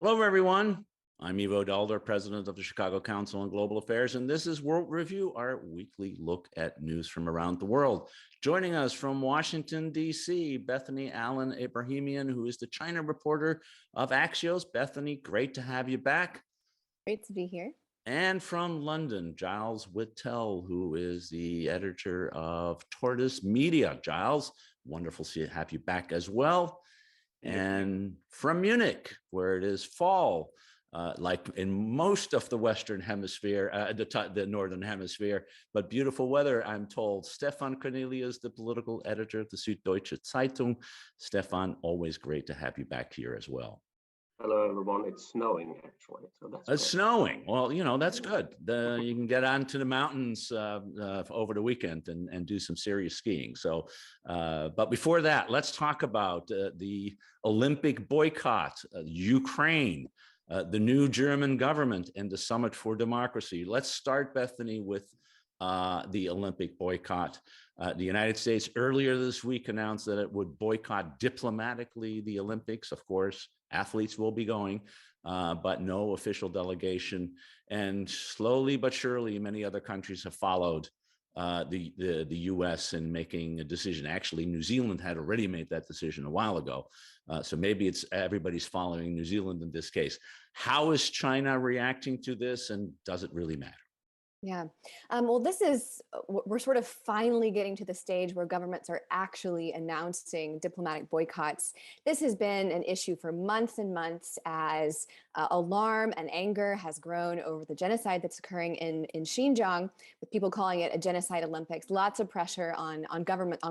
Hello, everyone. I'm Ivo Daalder, president of the Chicago Council on Global Affairs, and this is World Review, our weekly look at news from around the world. Joining us from Washington, D.C., Bethany Allen-Ebrahimian, who is the China reporter of Axios. Bethany, great to have you back. Great to be here. And from London, Giles Whittell, who is the editor of Tortoise Media. Giles, wonderful to have you back as well. And from Munich, where it is fall, like in most of the Western Hemisphere, the Northern Hemisphere, but beautiful weather, I'm told. Stefan Kornelius, the political editor of the Süddeutsche Zeitung. Stefan, always great to have you back here as well. Hello, everyone. It's snowing, actually. So that's It's snowing. Well, you know, that's good. You can get onto the mountains over the weekend and do some serious skiing. So, but before that, let's talk about the Olympic boycott, Ukraine, the new German government, and the Summit for Democracy. Let's start, Bethany, with the Olympic boycott. The United States earlier this week announced that it would boycott diplomatically the Olympics. Of course, athletes will be going, but no official delegation. And slowly but surely, many other countries have followed the U.S. in making a decision. Actually, New Zealand had already made that decision a while ago. So maybe it's everybody's following New Zealand in this case. How is China reacting to this, and does it really matter? Yeah. Well, we're sort of finally getting to the stage where governments are actually announcing diplomatic boycotts. This has been an issue for months and months as alarm and anger has grown over the genocide that's occurring in Xinjiang, with people calling it a genocide Olympics. Lots of pressure on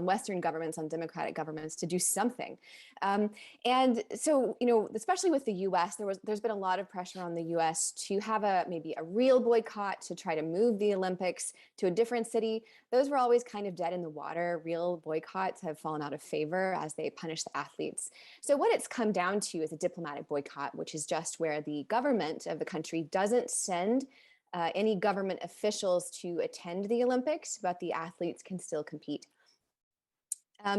Western governments, on democratic governments to do something. And so, you know, especially with the U.S., there's been a lot of pressure on the U.S. to have maybe a real boycott, to try to move the Olympics to a different city. Those were always kind of dead in the water. Real boycotts have fallen out of favor as they punish the athletes. So what it's come down to is a diplomatic boycott, which is just where the government of the country doesn't send any government officials to attend the Olympics, but the athletes can still compete.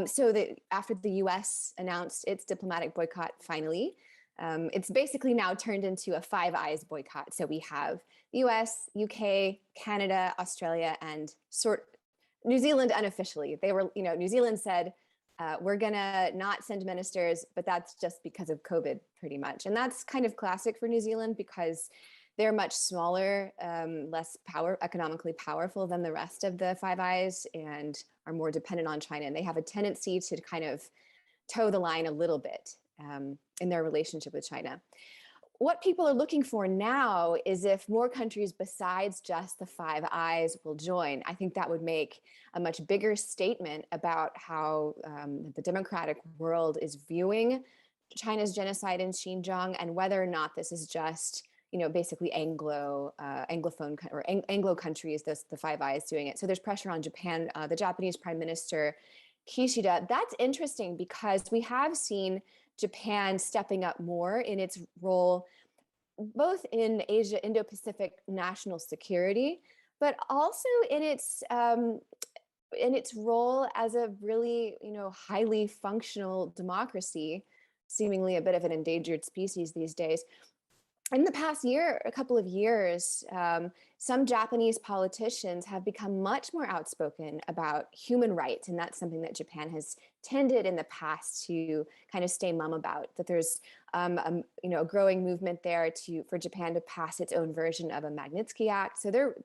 So after the U.S. announced its diplomatic boycott finally, it's basically now turned into a Five Eyes boycott. So we have the US, UK, Canada, Australia, and New Zealand unofficially. New Zealand said, we're gonna not send ministers, but that's just because of COVID pretty much. And that's kind of classic for New Zealand because they're much smaller, less economically powerful than the rest of the Five Eyes and are more dependent on China. And they have a tendency to kind of toe the line a little bit in their relationship with China. What people are looking for now is if more countries besides just the Five Eyes will join. I think that would make a much bigger statement about how the democratic world is viewing China's genocide in Xinjiang and whether or not this is just, you know, basically Anglophone or Anglo countries, the Five Eyes doing it. So there's pressure on Japan. The Japanese Prime Minister Kishida. That's interesting because we have seen Japan stepping up more in its role, both in Asia, Indo-Pacific national security, but also in its role as a really, you know, highly functional democracy, seemingly a bit of an endangered species these days. In the past couple of years, some Japanese politicians have become much more outspoken about human rights, and that's something that Japan has tended in the past to kind of stay mum about. That there's a growing movement there for Japan to pass its own version of a Magnitsky Act. So there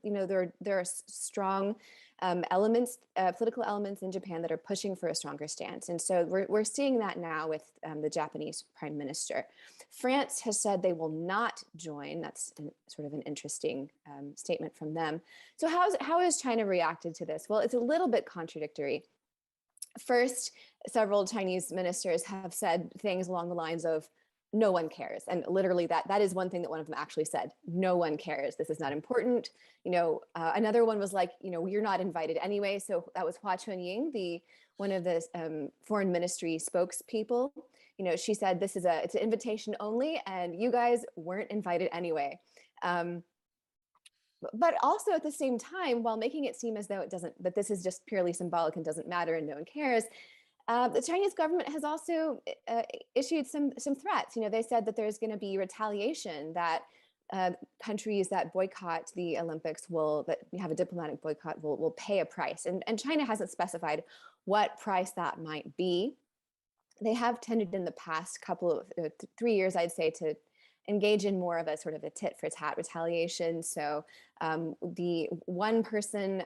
are strong political elements in Japan that are pushing for a stronger stance, and so we're seeing that now with the Japanese Prime Minister. France has said they will not join. That's sort of an interesting statement from them. So how has China reacted to this? Well, it's a little bit contradictory. First, several Chinese ministers have said things along the lines of, no one cares. And literally that is one thing that one of them actually said, no one cares. This is not important. Another one was like, you're not invited anyway. So that was Hua Chunying, one of the foreign ministry spokespeople. She said, it's an invitation only and you guys weren't invited anyway. But also at the same time, while making it seem as though that this is just purely symbolic and doesn't matter and no one cares, The Chinese government has also issued some threats. They said that there's going to be retaliation, that countries that boycott the Olympics that have a diplomatic boycott will pay a price. And China hasn't specified what price that might be. They have tended in the past couple of 3 years, I'd say, to engage in more of a sort of a tit for tat retaliation. So the one person,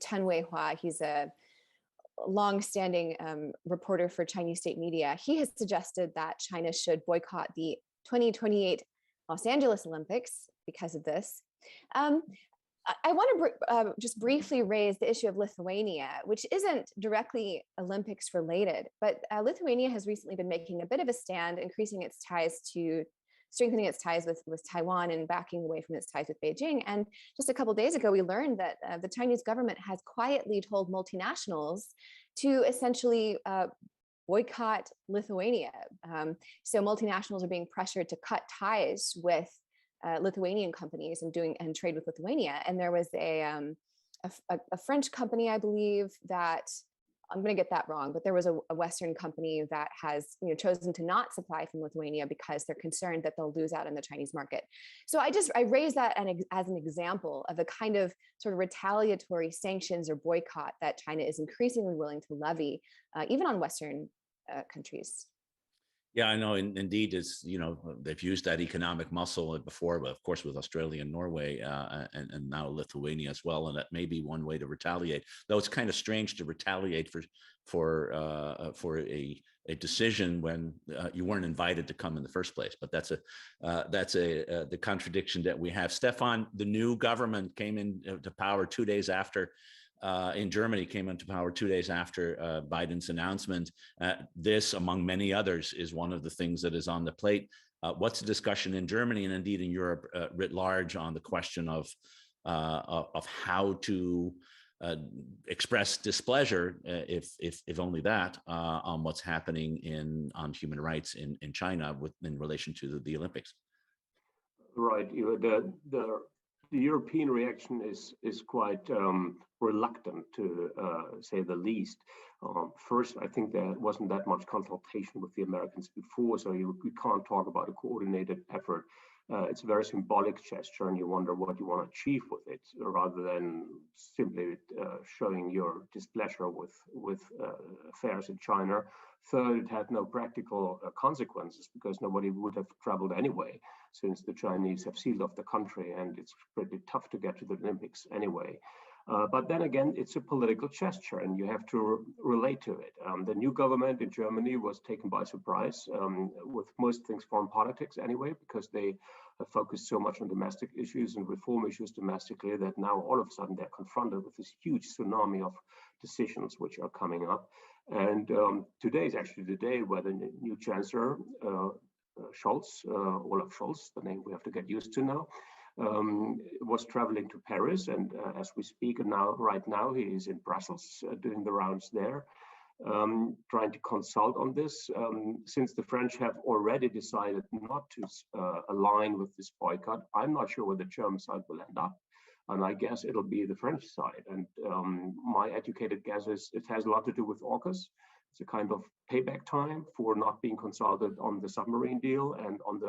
Chen Weihua, he's a long-standing reporter for Chinese state media. He has suggested that China should boycott the 2028 Los Angeles Olympics because of this. I want to just briefly raise the issue of Lithuania, which isn't directly Olympics related, but Lithuania has recently been making a bit of a stand, strengthening its ties with Taiwan and backing away from its ties with Beijing. And just a couple of days ago, we learned that the Chinese government has quietly told multinationals to essentially boycott Lithuania. So multinationals are being pressured to cut ties with Lithuanian companies and trade with Lithuania. And there was a French company, I believe, that, I'm going to get that wrong, but there was a Western company that has chosen to not supply from Lithuania because they're concerned that they'll lose out in the Chinese market. So I raise that as an example of a kind of sort of retaliatory sanctions or boycott that China is increasingly willing to levy, even on Western countries. Yeah, I know. Indeed, they've used that economic muscle before, but of course with Australia and Norway, and now Lithuania as well, and that may be one way to retaliate. Though it's kind of strange to retaliate for a decision when you weren't invited to come in the first place. But that's the contradiction that we have. Stefan, the new government came into power 2 days after. In Germany, came into power 2 days after Biden's announcement. This, among many others, is one of the things that is on the plate. What's the discussion in Germany and indeed in Europe writ large on the question of how to express displeasure, if only that, on what's happening on human rights in China in relation to the Olympics? Right. The European reaction is quite reluctant, to say the least. First, I think there wasn't that much consultation with the Americans before, so we can't talk about a coordinated effort. It's a very symbolic gesture, and you wonder what you want to achieve with it, rather than simply showing your displeasure with affairs in China. Third, it had no practical consequences because nobody would have traveled anyway, since the Chinese have sealed off the country, and it's pretty tough to get to the Olympics anyway. But then again, it's a political gesture, and you have to relate to it. The new government in Germany was taken by surprise with most things foreign politics anyway, because they have focused so much on domestic issues and reform issues domestically that now all of a sudden they're confronted with this huge tsunami of decisions which are coming up. And today is actually the day where the new chancellor, Olaf Scholz, the name we have to get used to now, was traveling to Paris, and as we speak right now, he is in Brussels doing the rounds there, trying to consult on this. Since the French have already decided not to align with this boycott, I'm not sure where the German side will end up, and I guess it'll be the French side. And my educated guess is it has a lot to do with AUKUS. It's a kind of payback time for not being consulted on the submarine deal and on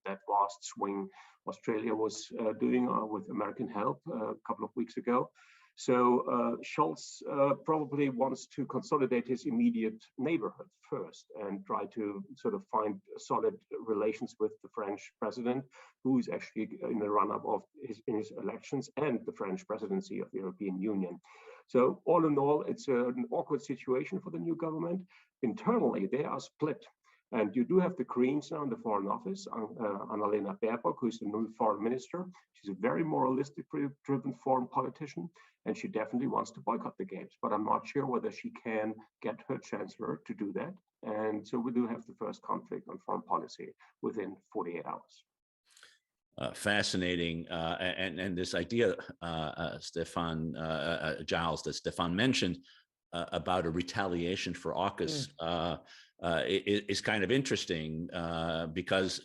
that vast swing Australia was doing with American help a couple of weeks ago. So Scholz probably wants to consolidate his immediate neighborhood first and try to sort of find solid relations with the French president, who is actually in the run-up of his elections, and the French presidency of the European Union. So all in all, it's an awkward situation for the new government. Internally, they are split. And you do have the Greens now in the Foreign Office, Annalena Baerbock, who's the new foreign minister. She's a very moralistically driven foreign politician, and she definitely wants to boycott the games. But I'm not sure whether she can get her chancellor to do that. And so we do have the first conflict on foreign policy within 48 hours. Fascinating. And this idea, Stefan, Giles, that Stefan mentioned about a retaliation for AUKUS is kind of interesting because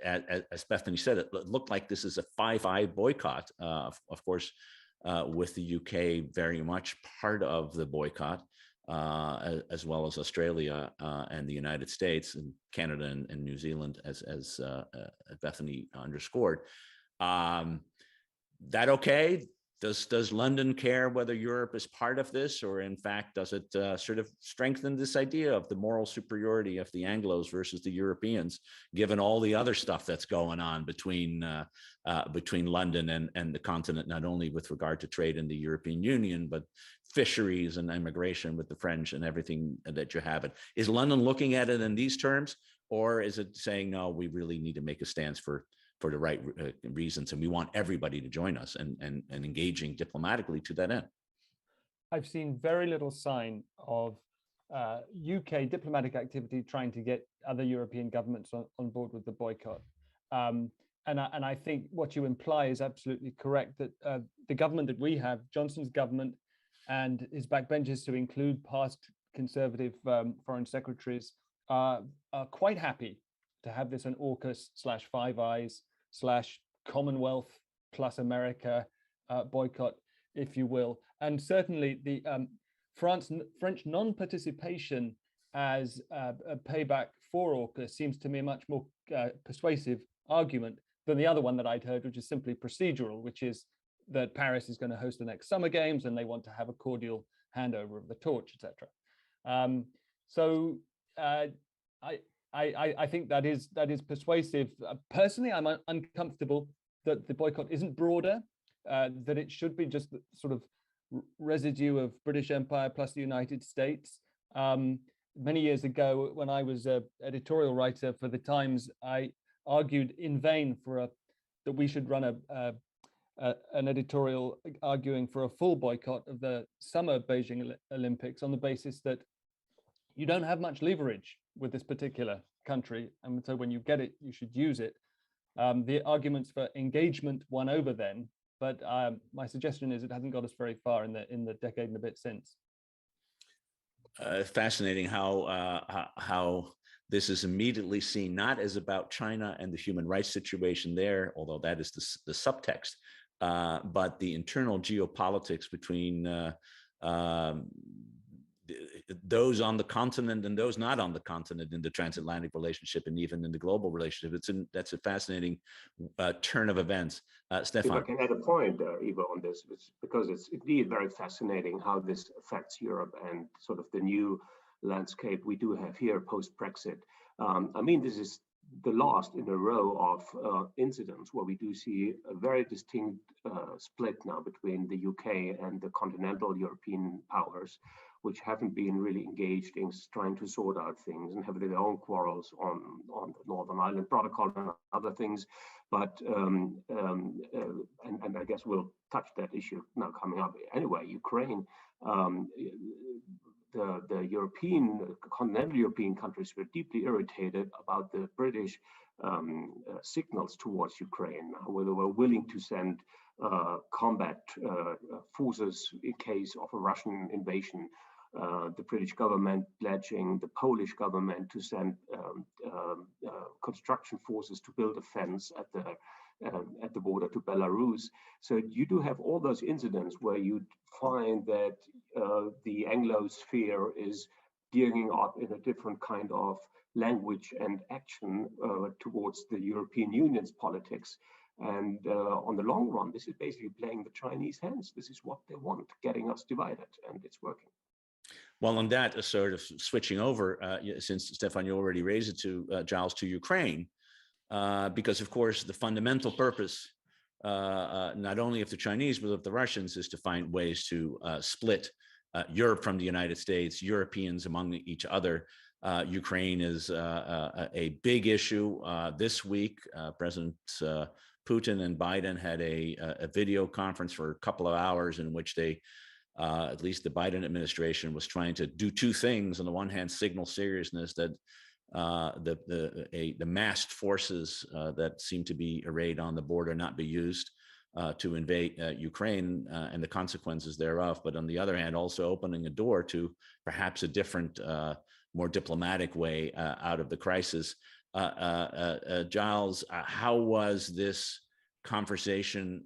as Bethany said, it looked like this is a five-eye boycott. Of course, with the UK very much part of the boycott. as well as Australia and the United States and Canada and New Zealand, as Bethany underscored. That okay? Does London care whether Europe is part of this, or in fact, does it sort of strengthen this idea of the moral superiority of the Anglos versus the Europeans, given all the other stuff that's going on between London and the continent, not only with regard to trade in the European Union, but fisheries and immigration with the French and everything that you have it? Is London looking at it in these terms, or is it saying, no, we really need to make a stance for the right reasons, and we want everybody to join us and engaging diplomatically to that end? I've seen very little sign of UK diplomatic activity trying to get other European governments on board with the boycott. And I think what you imply is absolutely correct, that the government that we have, Johnson's government and his backbenchers, to include past Conservative foreign secretaries, are quite happy to have this an AUKUS/Five Eyes / Commonwealth plus America boycott, if you will. And certainly the French non-participation as a payback for AUKUS seems to me a much more persuasive argument than the other one that I'd heard, which is simply procedural, which is that Paris is going to host the next Summer Games and they want to have a cordial handover of the torch, etc. I think that is persuasive. Personally, I'm uncomfortable that the boycott isn't broader, that it should be just the sort of residue of British Empire plus the United States. Many years ago, when I was an editorial writer for the Times, I argued in vain that we should run an editorial arguing for a full boycott of the summer Beijing Olympics on the basis that you don't have much leverage with this particular country, and so when you get it, you should use it. The arguments for engagement won over then, but my suggestion is it hasn't got us very far in the decade and a bit since. Fascinating how this is immediately seen not as about China and the human rights situation there, although that is the subtext, but the internal geopolitics between those on the continent and those not on the continent in the transatlantic relationship and even in the global relationship. That's a fascinating turn of events. Stefan. If I can add a point, Ivo, on this, because it's indeed very fascinating how this affects Europe and sort of the new landscape we do have here post-Brexit. I mean, this is the last in a row of incidents where we do see a very distinct split now between the UK and the continental European powers, which haven't been really engaged in trying to sort out things and have their own quarrels on the Northern Ireland Protocol and other things. But and I guess we'll touch that issue now coming up. Anyway, Ukraine, the continental European countries were deeply irritated about the British signals towards Ukraine, where they were willing to send combat forces in case of a Russian invasion. The British government pledging the Polish government to send construction forces to build a fence at the border to Belarus. So you do have all those incidents where you find that the Anglosphere is gearing up in a different kind of language and action towards the European Union's politics. And on the long run, this is basically playing the Chinese hands. This is what they want, getting us divided, and it's working. Well, on that, sort of switching over, since Stefan, you already raised it to Giles, to Ukraine, because of course the fundamental purpose, not only of the Chinese but of the Russians, is to find ways to split Europe from the United States, Europeans among each other. Ukraine is a big issue. This week, Presidents Putin and Biden had a video conference for a couple of hours in which they, at least the Biden administration, was trying to do two things. On the one hand, signal seriousness that the massed forces that seem to be arrayed on the border not be used to invade Ukraine and the consequences thereof. But on the other hand, also opening a door to perhaps a different, more diplomatic way out of the crisis. Giles, how was this conversation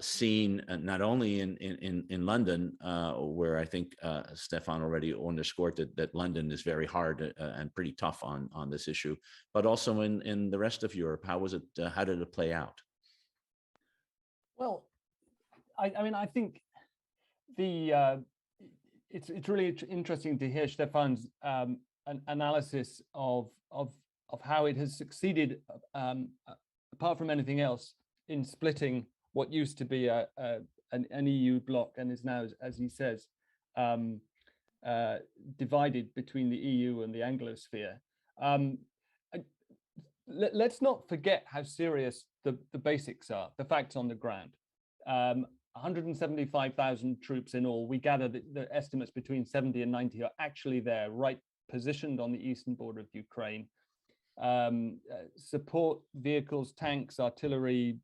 seen not only in London, where I think Stefan already underscored that London is very hard and pretty tough on this issue, but also in the rest of Europe. How was it? How did it play out? Well, I mean, I think the it's really interesting to hear Stefan's an analysis of how it has succeeded, apart from anything else, in splitting what used to be an EU bloc and is now, as he says, divided between the EU and the Anglosphere. Let's not forget how serious the basics are, the facts on the ground. 175,000 troops in all. We gather that the estimates between 70 and 90 are actually there, right positioned on the eastern border of Ukraine. Support vehicles, tanks, artillery,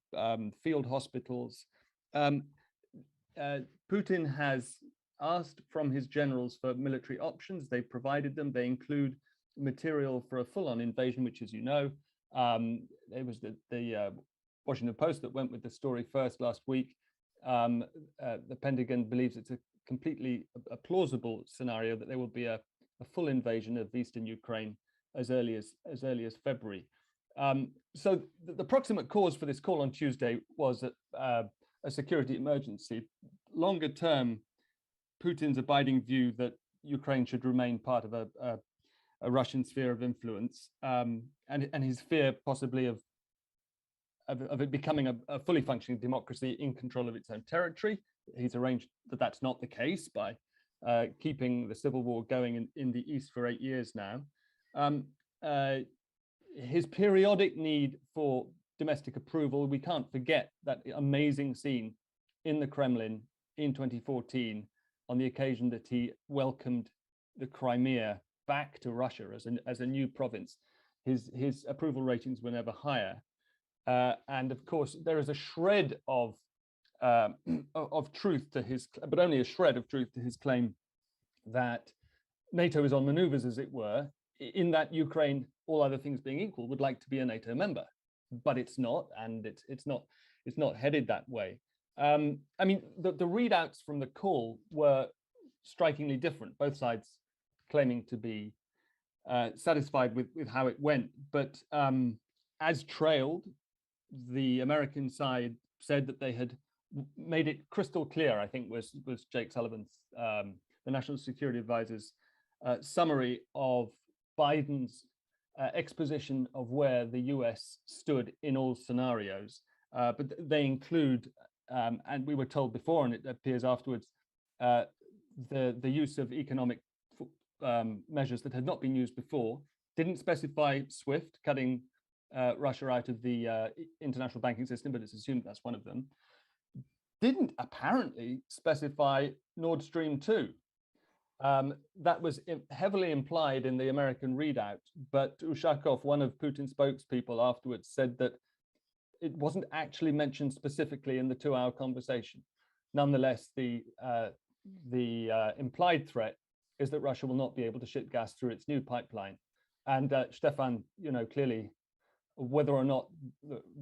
field hospitals. Putin has asked from his generals for military options. They've provided them. They include material for a full-on invasion, which, as you know, it was the Washington Post that went with the story first last week. The Pentagon believes it's a completely plausible scenario that there will be a full invasion of eastern Ukraine as early as February. So the proximate cause for this call on Tuesday was a security emergency. Longer term, Putin's abiding view that Ukraine should remain part of a Russian sphere of influence, and his fear possibly of it becoming a fully functioning democracy in control of its own territory. He's arranged that that's not the case by keeping the civil war going in the East for 8 years now. His periodic need for domestic approval, we can't forget that amazing scene in the Kremlin in 2014 on the occasion that he welcomed the Crimea back to Russia as a new province. His approval ratings were never higher. And of course, there is a shred of truth to his, but only a shred of truth to his claim that NATO is on maneuvers, as it were, in that Ukraine, all other things being equal, would like to be a NATO member, but it's not, and it's not headed that way. I mean, the readouts from the call were strikingly different. Both sides claiming to be satisfied with how it went, but as trailed, the American side said that they had made it crystal clear, I think was Jake Sullivan's, the National Security Advisor's summary of Biden's exposition of where the US stood in all scenarios. But they include, and we were told before, and it appears afterwards, the use of economic measures that had not been used before, didn't specify SWIFT, cutting Russia out of the international banking system, but it's assumed that's one of them. Didn't apparently specify Nord Stream 2. That was heavily implied in the American readout, but Ushakov, one of Putin's spokespeople afterwards, said that it wasn't actually mentioned specifically in the 2-hour conversation. Nonetheless, the implied threat is that Russia will not be able to ship gas through its new pipeline. And Stefan, clearly, whether or not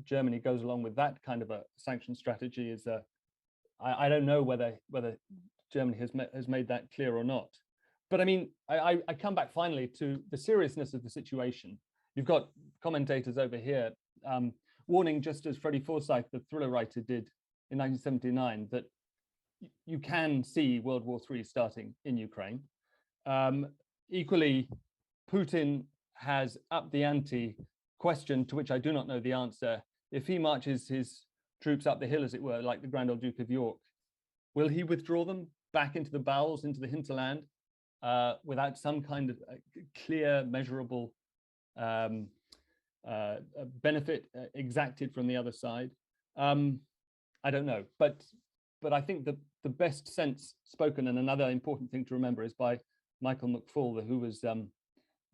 Germany goes along with that kind of a sanction strategy is, I don't know whether Germany has made that clear or not. But I mean, I come back finally to the seriousness of the situation. You've got commentators over here warning, just as Freddie Forsyth, the thriller writer, did in 1979, that you can see World War III starting in Ukraine. Equally, Putin has upped the ante. Question to which I do not know the answer: if he marches his troops up the hill, as it were, like the Grand Old Duke of York, will he withdraw them back into the bowels, into the hinterland, without some kind of clear, measurable benefit exacted from the other side? I don't know, but I think that the best sense spoken, and another important thing to remember, is by Michael McFaul, who was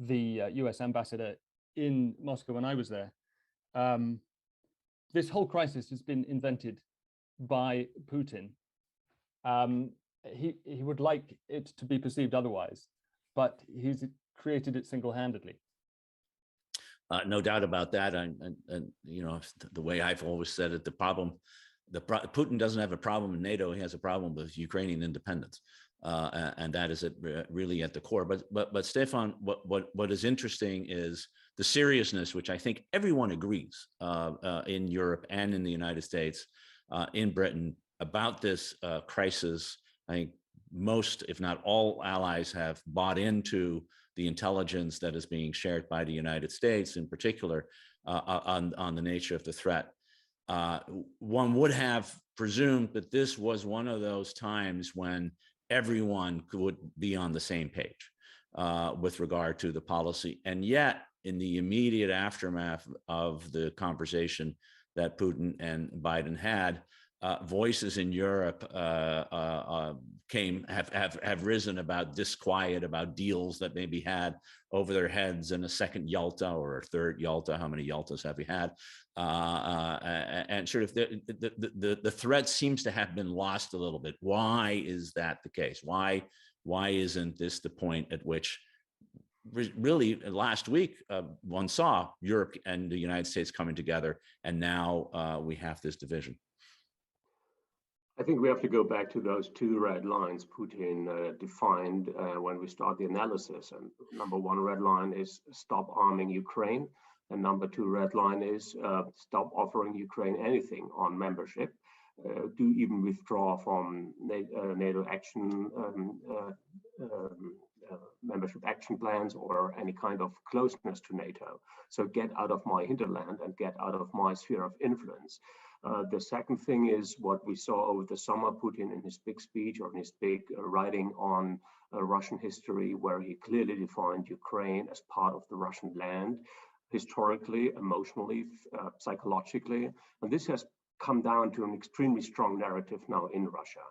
the US ambassador in Moscow when I was there. This whole crisis has been invented by Putin. He would like it to be perceived otherwise, but he's created it single-handedly. No doubt about that. And the way I've always said it, the problem Putin doesn't have a problem in NATO. He has a problem with Ukrainian independence. And that is really at the core. But Stefan, what is interesting is the seriousness, which I think everyone agrees in Europe and in the United States, in Britain, about this crisis. I think most, if not all, allies have bought into the intelligence that is being shared by the United States, in particular, on the nature of the threat. One would have presumed that this was one of those times when everyone would be on the same page with regard to the policy. And yet, in the immediate aftermath of the conversation that Putin and Biden had, voices in Europe have risen about disquiet, about deals that may be had over their heads, in a second Yalta or a third Yalta. How many Yaltas have we had? And sort of the threat seems to have been lost a little bit. Why is that the case? Why isn't this the point at which, really last week, one saw Europe and the United States coming together, and now we have this division? I think we have to go back to those two red lines Putin defined when we start the analysis. And number one red line is stop arming Ukraine. And number two red line is stop offering Ukraine anything on membership. Do even withdraw from NATO action, membership action plans, or any kind of closeness to NATO. So get out of my hinterland and get out of my sphere of influence. The second thing is what we saw over the summer, Putin in his big speech or in his big writing on Russian history, where he clearly defined Ukraine as part of the Russian land, historically, emotionally, psychologically. And this has come down to an extremely strong narrative now in Russia.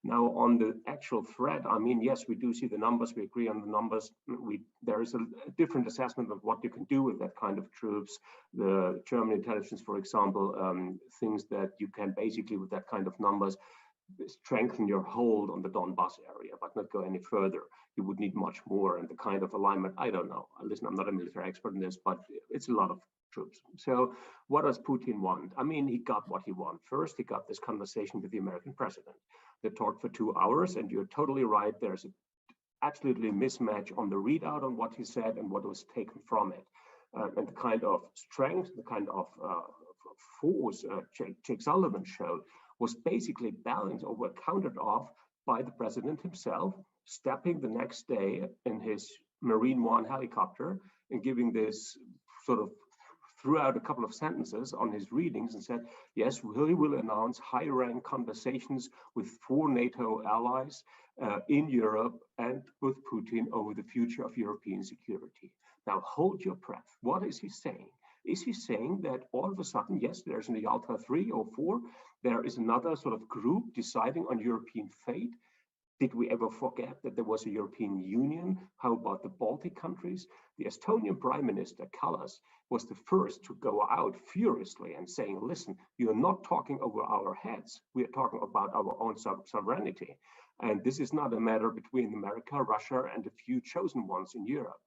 Now, on the actual threat, I mean, yes, we do see the numbers. We agree on the numbers. There is a different assessment of what you can do with that kind of troops. The German intelligence, for example, thinks that you can basically, with that kind of numbers, strengthen your hold on the Donbass area, but not go any further. You would need much more, and the kind of alignment, I don't know. Listen, I'm not a military expert in this, but it's a lot of troops. So what does Putin want? I mean, he got what he wanted. First, he got this conversation with the American president. They talked for 2 hours, and you're totally right. There's absolutely mismatch on the readout on what he said and what was taken from it. And the kind of strength, the kind of force Jake Sullivan showed was basically balanced or were countered off by the president himself, stepping the next day in his Marine One helicopter and giving this sort of, threw out a couple of sentences on his readings and said, yes, we will announce high-rank conversations with 4 NATO allies in Europe and with Putin over the future of European security. Now, hold your breath. What is he saying? Is he saying that all of a sudden, yes, there's in the Yalta 3 or 4, there is another sort of group deciding on European fate? Did we ever forget that there was a European Union? How about the Baltic countries? The Estonian Prime Minister, Kallas, was the first to go out furiously and saying, listen, you're not talking over our heads. We are talking about our own sovereignty. And this is not a matter between America, Russia, and a few chosen ones in Europe.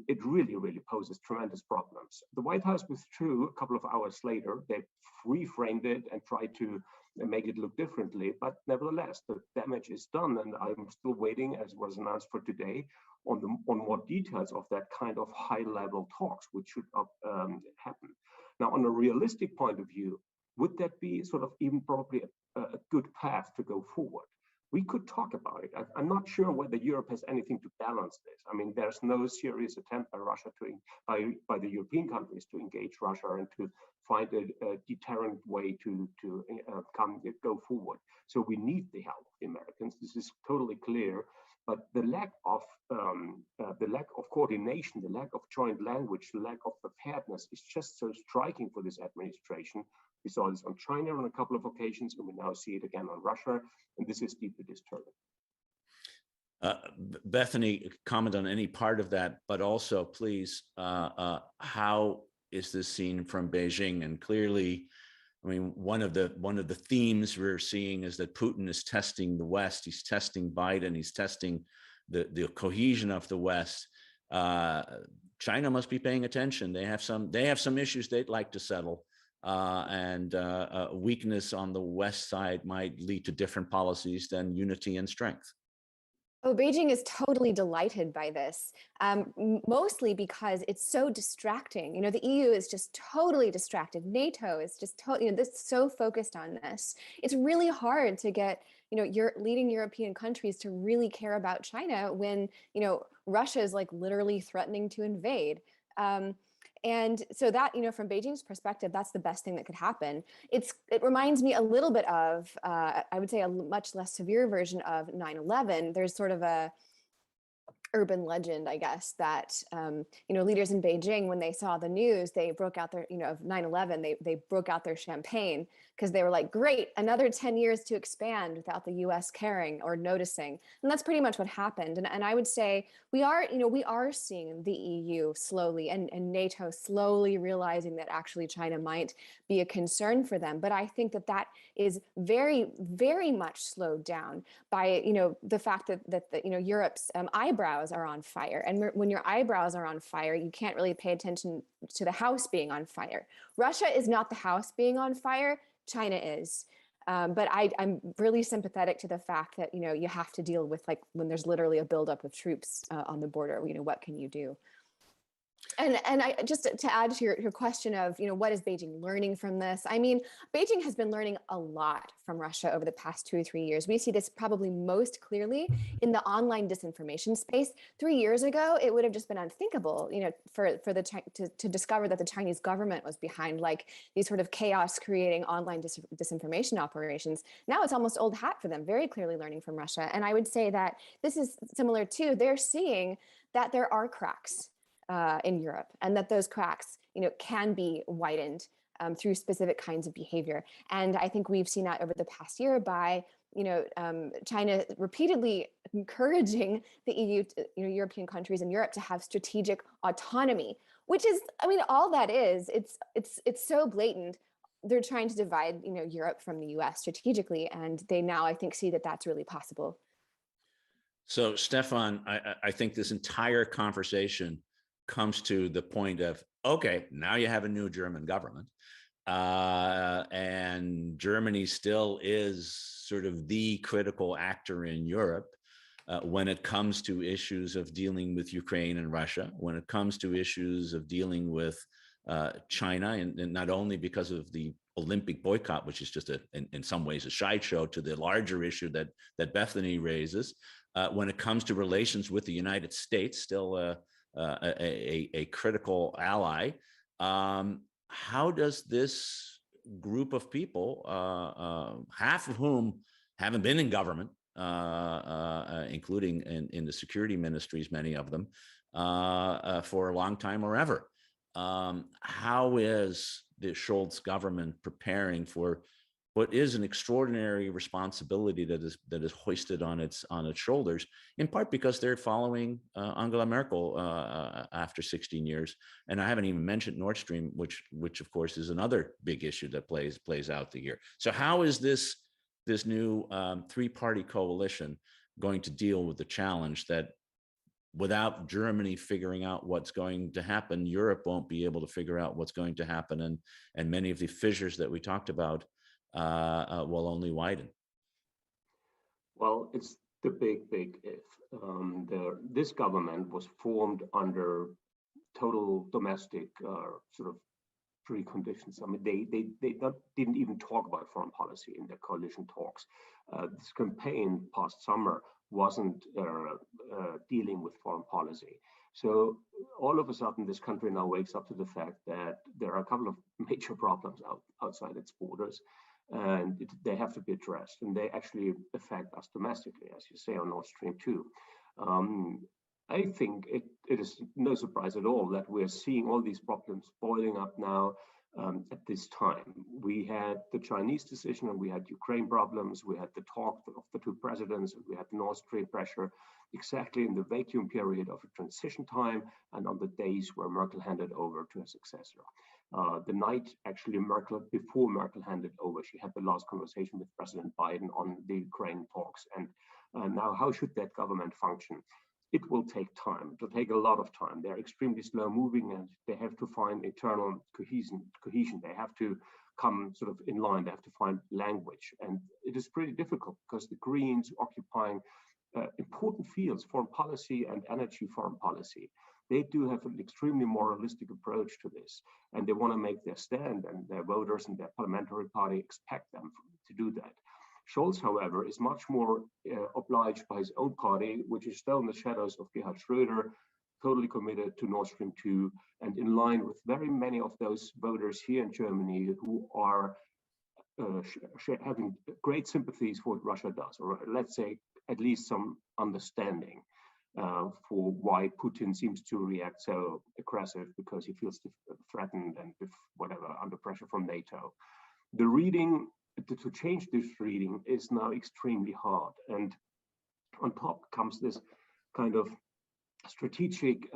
It really, really poses tremendous problems. The White House withdrew a couple of hours later. They reframed it and tried to make it look differently, but nevertheless, the damage is done, and I'm still waiting, as was announced for today, on more details of that kind of high-level talks, which should happen. Now, on a realistic point of view, would that be sort of even probably a good path to go forward? We could talk about it. I'm not sure whether Europe has anything to balance this. I mean, there's no serious attempt by Russia by the European countries to engage Russia and to find a deterrent way to go forward. So we need the help of the Americans. This is totally clear. But the lack of coordination, the lack of joint language, the lack of preparedness is just so striking for this administration. We saw this on China on a couple of occasions, and we now see it again on Russia, and this is deeply disturbing. Bethany, comment on any part of that, but also, please, how is this seen from Beijing? And clearly, I mean, one of the themes we're seeing is that Putin is testing the West. He's testing Biden. He's testing the cohesion of the West. China must be paying attention. They have some issues they'd like to settle. and weakness on the West side might lead to different policies than unity and strength. Oh, Beijing is totally delighted by this, mostly because it's so distracting. You know, the EU is just totally distracted. NATO is just totally, this so focused on this. It's really hard to get, your leading European countries to really care about China when, Russia is like literally threatening to invade. And so that, from Beijing's perspective, that's the best thing that could happen. It reminds me a little bit of, I would say, a much less severe version of 9/11. There's sort of a urban legend, I guess, that, leaders in Beijing, when they saw the news, they broke out their, of 9/11, they broke out their champagne because they were like, great, another 10 years to expand without the US caring or noticing. And that's pretty much what happened. And I would say we are seeing the EU slowly and NATO slowly realizing that actually China might be a concern for them. But I think that is very, very much slowed down by, the fact that Europe's eyebrows are on fire. And when your eyebrows are on fire, you can't really pay attention to the house being on fire. Russia is not the house being on fire. China is. But I'm really sympathetic to the fact that, you have to deal with, like, when there's literally a buildup of troops on the border, what can you do? And I just to add to your question of, what is Beijing learning from this? I mean, Beijing has been learning a lot from Russia over the past 2 or 3 years. We see this probably most clearly in the online disinformation space. 3 years ago, it would have just been unthinkable, for to discover that the Chinese government was behind like these sort of chaos creating online disinformation operations. Now it's almost old hat for them, very clearly learning from Russia. And I would say that this is similar too. They're seeing that there are cracks in Europe, and that those cracks, can be widened through specific kinds of behavior. And I think we've seen that over the past year by, China repeatedly encouraging the EU, European countries in Europe to have strategic autonomy, which is, all that is. It's so blatant. They're trying to divide, Europe from the US strategically, and they now, I think, see that that's really possible. So, Stefan, I think this entire conversation comes to the point of, okay, now you have a new German government, and Germany still is sort of the critical actor in Europe when it comes to issues of dealing with Ukraine and Russia, when it comes to issues of dealing with China, and not only because of the Olympic boycott, which is just in some ways a sideshow to the larger issue that Bethany raises, when it comes to relations with the United States, still a critical ally. How does this group of people, half of whom haven't been in government, including in the security ministries, many of them, for a long time or ever, how is the Scholz government preparing for what is an extraordinary responsibility that is hoisted on its shoulders, in part because they're following Angela Merkel after 16 years, and I haven't even mentioned Nord Stream, which of course is another big issue that plays out the year. So how is this new three-party coalition going to deal with the challenge that, without Germany figuring out what's going to happen, Europe won't be able to figure out what's going to happen, and many of the fissures that we talked about will only widen? Well, it's the big if. This government was formed under total domestic sort of preconditions. I mean, they didn't even talk about foreign policy in their coalition talks. This campaign past summer wasn't dealing with foreign policy. So all of a sudden, this country now wakes up to the fact that there are a couple of major problems outside its borders, and they have to be addressed, and they actually affect us domestically, as you say, on Nord Stream 2. I think it is no surprise at all that we're seeing all these problems boiling up now at this time. We had the Chinese decision, and we had Ukraine problems, we had the talk of the two presidents, and we had Nord Stream pressure, exactly in the vacuum period of a transition time and on the days where Merkel handed over to her successor. The night actually before Merkel handed over, she had the last conversation with President Biden on the Ukraine talks. And now how should that government function? it will take time. It will take a lot of time. They're extremely slow moving, and they have to find internal cohesion. They have to come sort of in line. They have to find language. And it is pretty difficult because the Greens occupying important fields, foreign policy and energy foreign policy, they do have an extremely moralistic approach to this. And they want to make their stand, and their voters and their parliamentary party expect them to do that. Scholz, however, is much more obliged by his own party, which is still in the shadows of Gerhard Schröder, totally committed to Nord Stream 2, and in line with very many of those voters here in Germany who are having great sympathies for what Russia does, or let's say at least some understanding for why Putin seems to react so aggressive, because he feels threatened and whatever, under pressure from NATO. The reading, to change this reading is now extremely hard. And on top comes this kind of strategic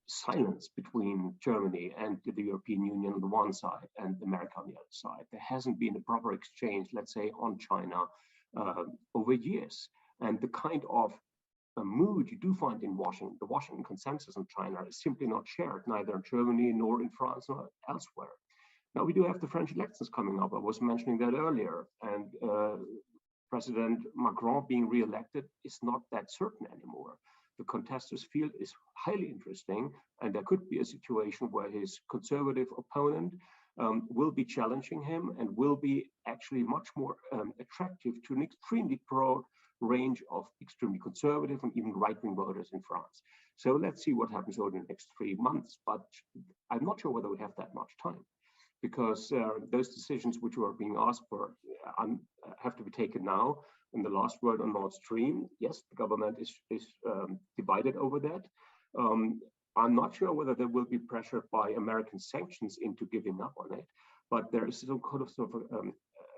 silence between Germany and the European Union on the one side and America on the other side. There hasn't been a proper exchange, let's say, on China over years. And the kind of mood you do find in Washington, the Washington consensus on China, is simply not shared, neither in Germany nor in France nor elsewhere. Now, we do have the French elections coming up. I was mentioning that earlier. And President Macron being re-elected is not that certain anymore. The contesters' field is highly interesting, and there could be a situation where his conservative opponent will be challenging him and will be actually much more attractive to an extremely broad range of extremely conservative and even right-wing voters in France. So let's see what happens over the next 3 months, but I'm not sure whether we have that much time, because those decisions which were being asked for have to be taken now. And the last word on Nord Stream, yes, the government is divided over that. I'm not sure whether there will be pressure by American sanctions into giving up on it, but there is some kind of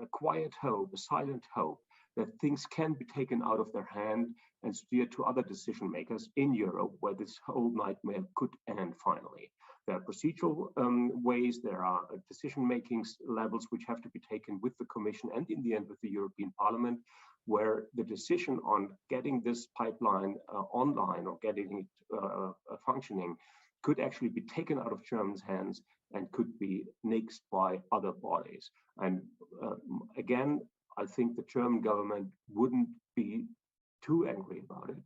a quiet hope, a silent hope that things can be taken out of their hand and steered to other decision makers in Europe, where this whole nightmare could end finally. There are procedural ways, there are decision-making levels which have to be taken with the Commission and in the end with the European Parliament, where the decision on getting this pipeline online or getting it functioning could actually be taken out of Germany's hands and could be nixed by other bodies. And again, I think the German government wouldn't be too angry about it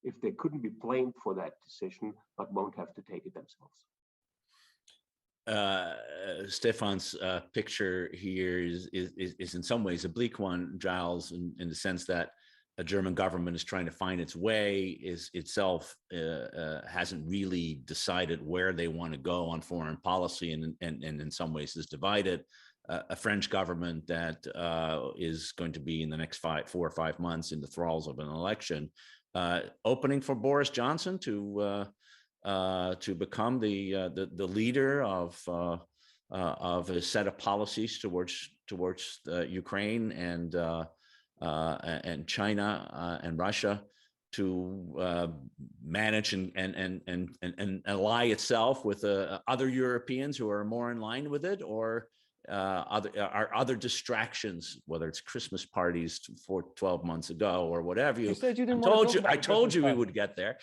if they couldn't be blamed for that decision, but won't have to take it themselves. Stefan's picture here is in some ways a bleak one, Giles, in the sense that a German government is trying to find its way, is itself hasn't really decided where they want to go on foreign policy, and in some ways is divided. A French government that is going to be in the next 4 or 5 months in the thralls of an election, opening for Boris Johnson to become the leader of a set of policies towards Ukraine and China and Russia, to manage and ally itself with other Europeans who are more in line with it, or other distractions, whether it's Christmas parties 12 months ago or whatever. You said you didn't I told you we would get there.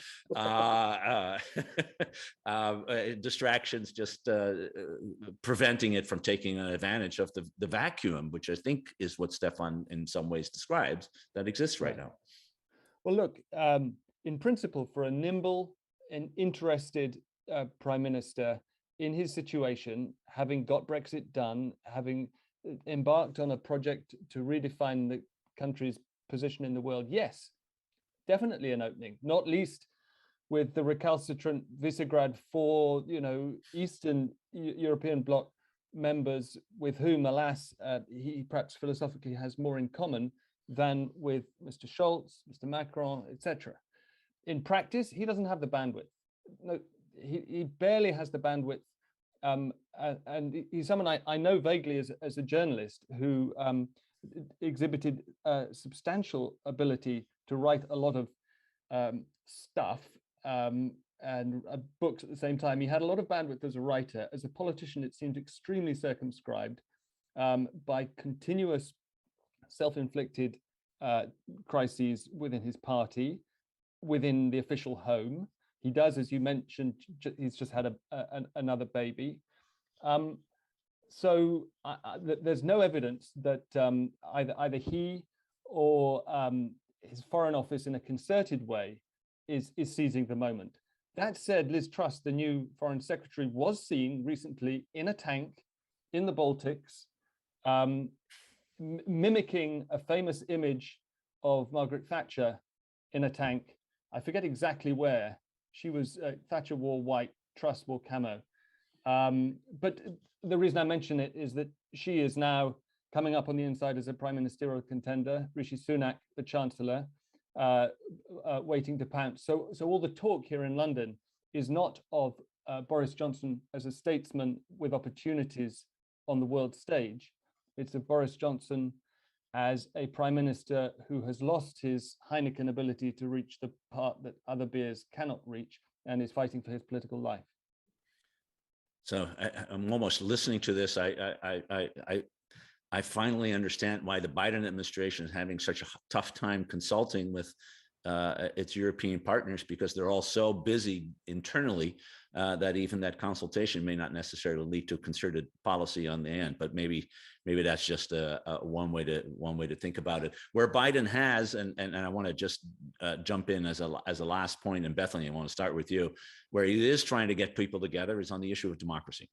Distractions just preventing it from taking advantage of the vacuum, which I think is what Stefan in some ways describes, that exists right now. Well, look, in principle, for a nimble and interested prime minister in his situation, having got Brexit done, having embarked on a project to redefine the country's position in the world, yes, definitely an opening, not least with the recalcitrant Visegrad 4, Eastern European bloc members with whom, alas, he perhaps philosophically has more in common than with Mr. Scholz, Mr. Macron, etc. In practice, he doesn't have the bandwidth. No, he barely has the bandwidth, and he's someone I know vaguely as a journalist who exhibited substantial ability to write a lot of stuff and books at the same time. He had a lot of bandwidth as a writer. As a politician, it seemed extremely circumscribed by continuous self-inflicted crises within his party, within the official home. He does, as you mentioned, he's just had another baby. So there's no evidence that either he or his foreign office in a concerted way is seizing the moment. That said, Liz Truss, the new foreign secretary, was seen recently in a tank in the Baltics, mimicking a famous image of Margaret Thatcher in a tank. I forget exactly where. She was, Thatcher wore white, Truss wore camo. But the reason I mention it is that she is now coming up on the inside as a prime ministerial contender. Rishi Sunak, the chancellor, waiting to pounce. So all the talk here in London is not of Boris Johnson as a statesman with opportunities on the world stage. It's of Boris Johnson as a prime minister who has lost his Heineken ability to reach the part that other beers cannot reach, and is fighting for his political life. So I'm almost listening to this. I finally understand why the Biden administration is having such a tough time consulting with its European partners, because they're all so busy internally that even that consultation may not necessarily lead to a concerted policy on the end. But maybe that's just one way to think about it. Where Biden has, and I want to just jump in as a last point, and Bethany, I want to start with you, where he is trying to get people together is on the issue of democracy.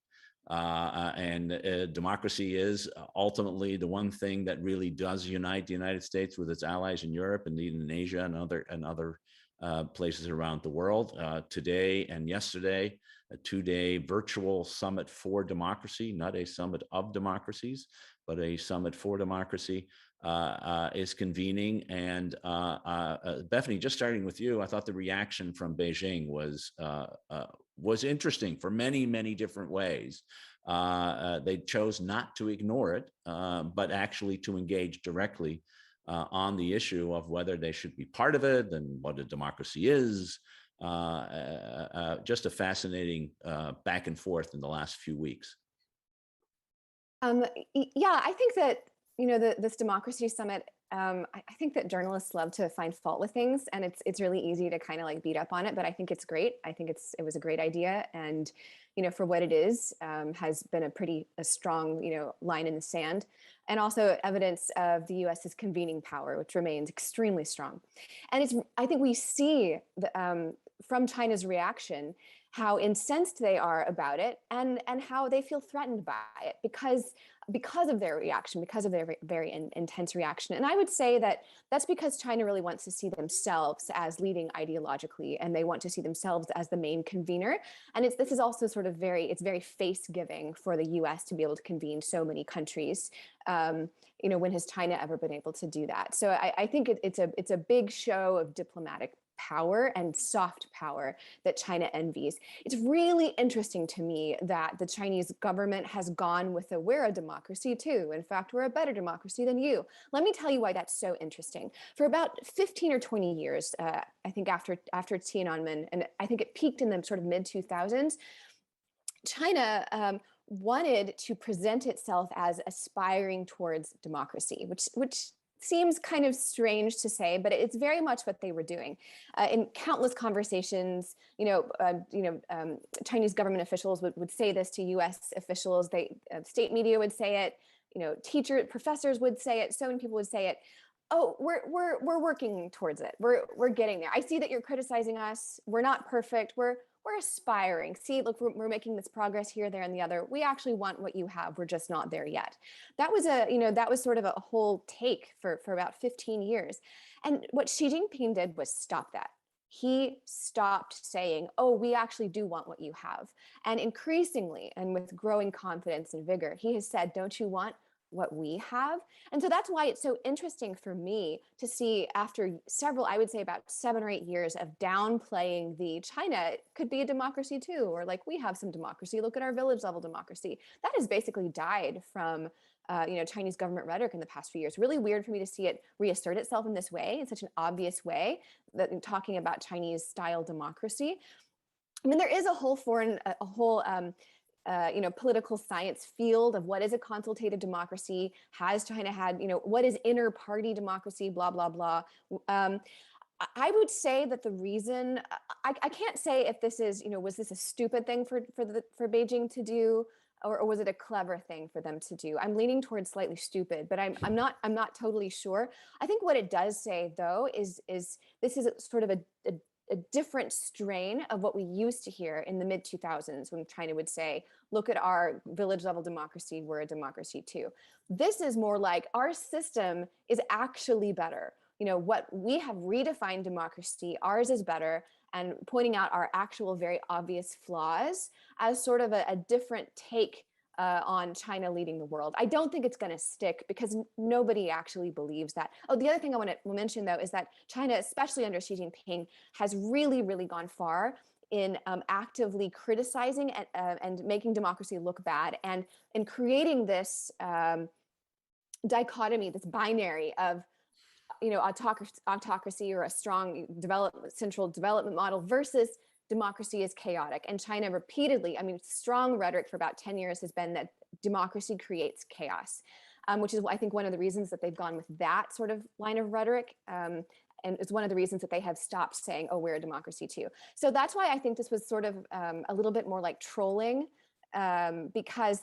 Democracy is ultimately the one thing that really does unite the United States with its allies in Europe and in Asia and other places around the world. Today and yesterday, a 2-day virtual summit for democracy, not a summit of democracies, but a summit for democracy is convening. And Bethany, just starting with you, I thought the reaction from Beijing was interesting for many, many different ways. They chose not to ignore it, but actually to engage directly on the issue of whether they should be part of it and what a democracy is. Just a fascinating back and forth in the last few weeks. Yeah, I think that, this democracy summit, I think that journalists love to find fault with things, and it's really easy to kind of like beat up on it, but I think it's great. I think it was a great idea, and for what it is, has been a strong line in the sand, and also evidence of the US's convening power, which remains extremely strong. And I think we see from China's reaction how incensed they are about it, and how they feel threatened by it because of their reaction, because of their very intense reaction. And I would say that that's because China really wants to see themselves as leading ideologically, and they want to see themselves as the main convener. And this is also sort of it's very face-giving for the US to be able to convene so many countries. When has China ever been able to do that? So I think it's a big show of diplomatic power and soft power that China envies. It's really interesting to me that the Chinese government has gone with we're a democracy too. In fact, we're a better democracy than you. Let me tell you why that's so interesting. For about 15 or 20 years, I think after Tiananmen, and I think it peaked in the sort of mid-2000s, China wanted to present itself as aspiring towards democracy, which seems kind of strange to say, but it's very much what they were doing. In countless conversations, Chinese government officials would say this to U.S. officials. State media would say it. Professors would say it. So many people would say it. Oh, we're working towards it. We're getting there. I see that you're criticizing us. We're not perfect. We're aspiring. See, look, we're making this progress here, there, and the other. We actually want what you have. We're just not there yet. That was sort of a whole take for about 15 years. And what Xi Jinping did was stop that. He stopped saying, oh, we actually do want what you have. And increasingly, and with growing confidence and vigor, he has said, don't you want what we have? And so that's why it's so interesting for me to see, after I would say about 7 or 8 years of downplaying the China could be a democracy too, or like we have some democracy, look at our village level democracy. That has basically died from Chinese government rhetoric in the past few years. Really weird for me to see it reassert itself in this way, in such an obvious way, that talking about Chinese style democracy. I mean, there is a whole political science field of what is a consultative democracy. Has China had, what is inter-party democracy, blah, blah, blah. I would say that the reason I can't say if this is, was this a stupid thing for Beijing to do, or was it a clever thing for them to do? I'm leaning towards slightly stupid, but I'm not totally sure. I think what it does say though is this is sort of a different strain of what we used to hear in the mid 2000s when China would say, look at our village level democracy, we're a democracy too. This is more like our system is actually better. What we have redefined democracy, ours is better, and pointing out our actual very obvious flaws as sort of a different take on China leading the world. I don't think it's going to stick because nobody actually believes that. Oh, the other thing I want to mention, though, is that China, especially under Xi Jinping, has really, really gone far in actively criticizing and making democracy look bad, and in creating this dichotomy, this binary of autocracy or a strong central development model versus democracy is chaotic. And China repeatedly, strong rhetoric for about 10 years has been that democracy creates chaos, which is, I think, one of the reasons that they've gone with that sort of line of rhetoric. And it's one of the reasons that they have stopped saying, oh, we're a democracy too. So that's why I think this was sort of a little bit more like trolling, because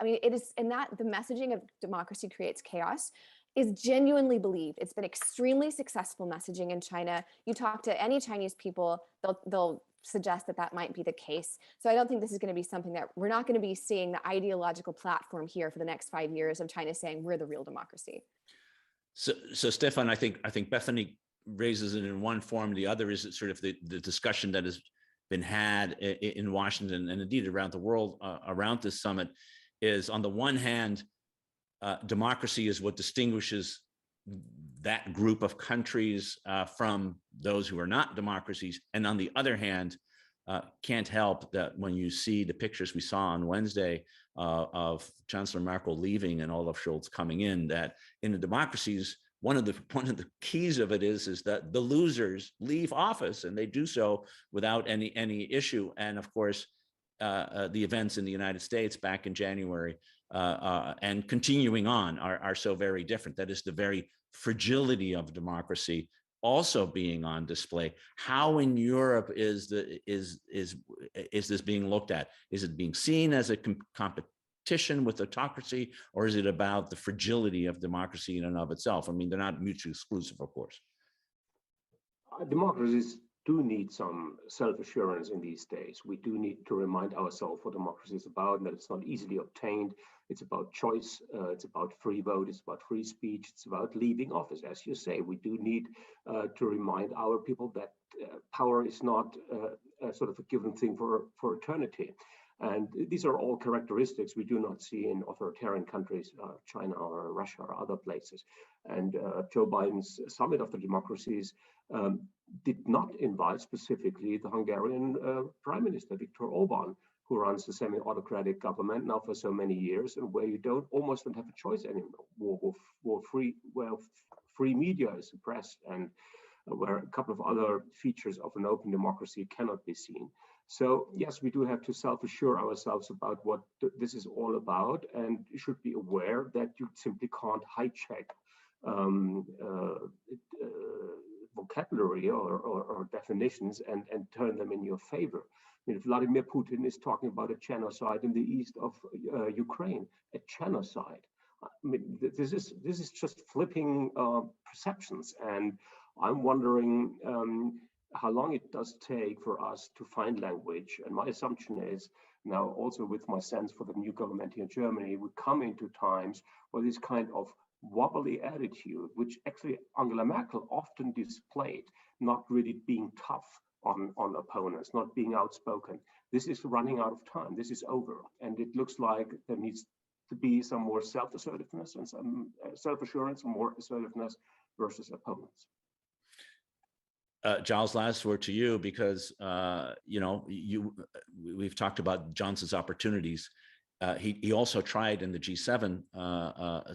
it is in that the messaging of democracy creates chaos is genuinely believed. It's been extremely successful messaging in China. You talk to any Chinese people, they'll suggest that might be the case. So I don't think this is going to be something that we're not going to be seeing the ideological platform here for the next 5 years of China saying we're the real democracy. So Stefan, I think Bethany raises it in one form. The other is sort of the discussion that has been had in Washington and indeed around the world around this summit is, on the one hand, democracy is what distinguishes that group of countries from those who are not democracies. And on the other hand, can't help that when you see the pictures we saw on Wednesday of Chancellor Merkel leaving and Olaf Scholz coming in, that in the democracies, one of the keys of it is that the losers leave office, and they do so without any issue. And of course, the events in the United States back in January and continuing on are so very different. That is the very fragility of democracy also being on display. How in Europe is this being looked at? Is it being seen as a competition with autocracy, or is it about the fragility of democracy in and of itself? They're not mutually exclusive, of course. Democracies do need some self-assurance in these days. We do need to remind ourselves what democracy is about, and that it's not easily obtained. It's about choice, it's about free vote, it's about free speech, it's about leaving office. As you say, we do need to remind our people that power is not sort of a given thing for eternity. And these are all characteristics we do not see in authoritarian countries, China or Russia or other places. And Joe Biden's Summit of the Democracies did not invite specifically the Hungarian Prime Minister, Viktor Orban, who runs the semi-autocratic government now for so many years, and where you almost don't have a choice anymore, where free media is suppressed, and where a couple of other features of an open democracy cannot be seen. So yes, we do have to self-assure ourselves about what this is all about, and you should be aware that you simply can't hijack vocabulary or definitions and turn them in your favor. Vladimir Putin is talking about a genocide in the east of Ukraine, a genocide. This is just flipping perceptions, and I'm wondering how long it does take for us to find language. And my assumption is, now also with my sense for the new government here in Germany, we come into times where this kind of wobbly attitude, which actually Angela Merkel often displayed, not really being tough on opponents, not being outspoken. This is running out of time. This is over. And it looks like there needs to be some more self-assertiveness and some self-assurance and more assertiveness versus opponents. Giles, last word to you, because we've talked about Johnson's opportunities. He also tried in the G7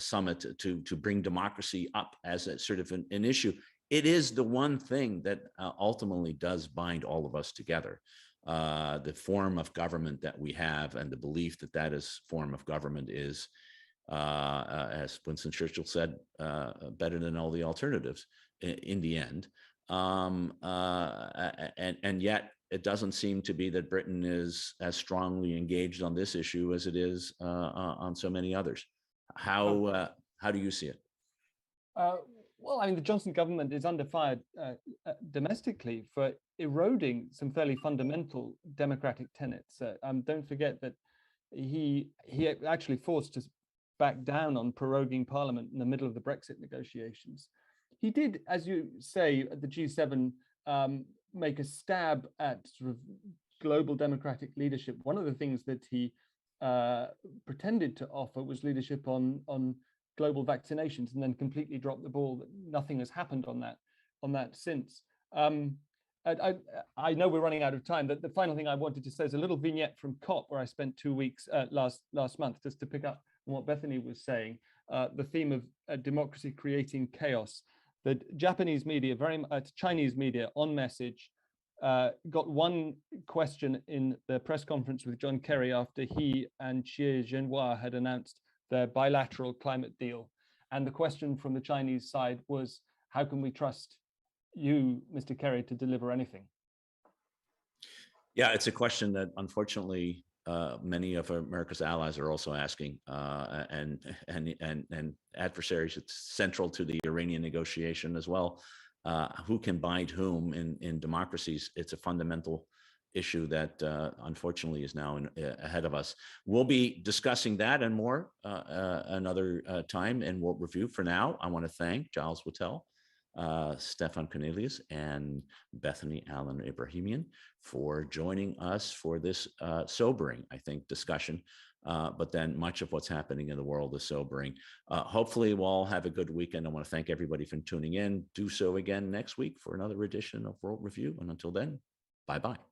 summit to bring democracy up as a sort of an issue. It is the one thing that ultimately does bind all of us together. The form of government that we have, and the belief that that is form of government is, as Winston Churchill said, better than all the alternatives in the end. and yet it doesn't seem to be that Britain is as strongly engaged on this issue as it is on so many others. How do you see it? Well, I mean, the Johnson government is under fire domestically for eroding some fairly fundamental democratic tenets. Don't forget that he actually forced us back down on proroguing Parliament in the middle of the Brexit negotiations. He did, as you say, at the G7, make a stab at sort of global democratic leadership. One of the things that he pretended to offer was leadership on global vaccinations, and then completely dropped the ball. That nothing has happened on that since. I know we're running out of time, but the final thing I wanted to say is a little vignette from COP, where I spent 2 weeks last month, just to pick up on what Bethany was saying, the theme of democracy creating chaos. The Japanese media, Chinese media on message, got one question in the press conference with John Kerry after he and Xi Jinping had announced their bilateral climate deal. And the question from the Chinese side was, how can we trust you, Mr. Kerry, to deliver anything? Yeah, it's a question that unfortunately many of America's allies are also asking, and adversaries. It's central to the Iranian negotiation as well. Who can bind whom in democracies? It's a fundamental issue that unfortunately is now ahead of us. We'll be discussing that and more another time in World Review. For now, I want to thank Giles Whittell, Stefan Kornelius, and Bethany Allen-Ebrahimian for joining us for this sobering, I think, discussion. But then much of what's happening in the world is sobering. Hopefully we'll all have a good weekend. I want to thank everybody for tuning in. Do so again next week for another edition of World Review. And until then, bye-bye.